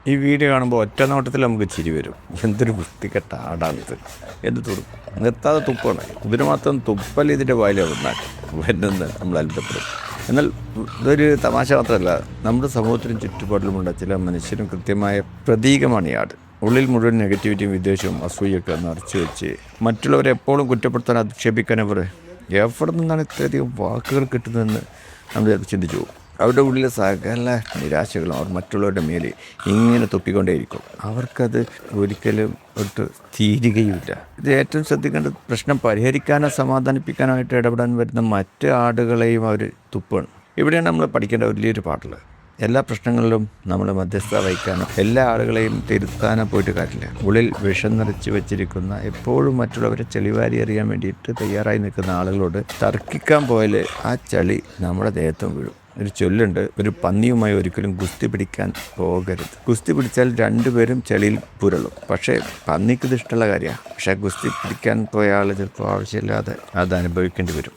ഈ വീഡിയോ കാണുമ്പോൾ ഒറ്റ നോട്ടത്തിൽ നമുക്ക് ചിരി വരും. എന്തൊരു വൃത്തികെട്ട ആടാണിത്, എന്ത് നിർത്താതെ തുപ്പാണ്. ഇതിന് മാത്രം തുപ്പൽ ഇതിൻ്റെ വായിലാവുന്നാൽ വരുന്നത് നമ്മൾ അത്ഭുതപ്പെടും. എന്നാൽ ഇതൊരു തമാശ മാത്രമല്ല, നമ്മുടെ സമൂഹത്തിനും ചുറ്റുപാടിലുമുള്ള ചില മനുഷ്യരും കൃത്യമായ പ്രതീകമാണ് ഈ ആട്. ഉള്ളിൽ മുഴുവൻ നെഗറ്റിവിറ്റിയും വിദ്വേഷവും അസൂയൊക്കെ നിറച്ചു വെച്ച് മറ്റുള്ളവരെ എപ്പോഴും കുറ്റപ്പെടുത്താൻ അധിക്ഷേപിക്കാൻ എവിടെ നിന്നാണ് ഇത്രയധികം വാക്കുകൾ കിട്ടുന്നതെന്ന് നമ്മൾ ചിലപ്പോൾ ചിന്തിച്ചു പോകും. അവരുടെ ഉള്ളിലെ സകല നിരാശകളും അവർ മറ്റുള്ളവരുടെ മേൽ ഇങ്ങനെ തുപ്പിക്കൊണ്ടേയിരിക്കും. അവർക്കത് ഒരിക്കലും ഒട്ട് തീരുകയുമില്ല. ഇത് ഏറ്റവും ശ്രദ്ധിക്കേണ്ട പ്രശ്നം പരിഹരിക്കാനോ സമാധാനിപ്പിക്കാനായിട്ട് ഇടപെടാൻ വരുന്ന മറ്റ് ആടുകളെയും അവർ തുപ്പാണ്. ഇവിടെയാണ് നമ്മൾ പഠിക്കേണ്ട വലിയൊരു പാട്ടുള്ളത്. എല്ലാ പ്രശ്നങ്ങളിലും നമ്മൾ മധ്യസ്ഥത വഹിക്കാനോ എല്ലാ ആളുകളെയും തിരുത്താനോ പോയിട്ട് കാര്യമില്ല. ഉള്ളിൽ വിഷം നിറച്ച് വെച്ചിരിക്കുന്ന, എപ്പോഴും മറ്റുള്ളവരെ ചെളിവാരി എറിയാൻ വേണ്ടിയിട്ട് തയ്യാറായി നിൽക്കുന്ന ആളുകളോട് തർക്കിക്കാൻ പോയാൽ ആ ചളി നമ്മുടെ ദേഹത്തും വീഴും. ഒരു ചൊല്ലുണ്ട്, ഒരു പന്നിയുമായി ഒരിക്കലും ഗുസ്തി പിടിക്കാൻ പോകരുത്. ഗുസ്തി പിടിച്ചാൽ രണ്ടുപേരും ചെളിയിൽ പുരളും. പക്ഷേ പന്നിക്കിത് ഇഷ്ടമുള്ള കാര്യമാണ്. പക്ഷേ ഗുസ്തി പിടിക്കാൻ പോയ ആൾ ചിലപ്പോൾ ആവശ്യമില്ലാതെ അത് അനുഭവിക്കേണ്ടി വരും.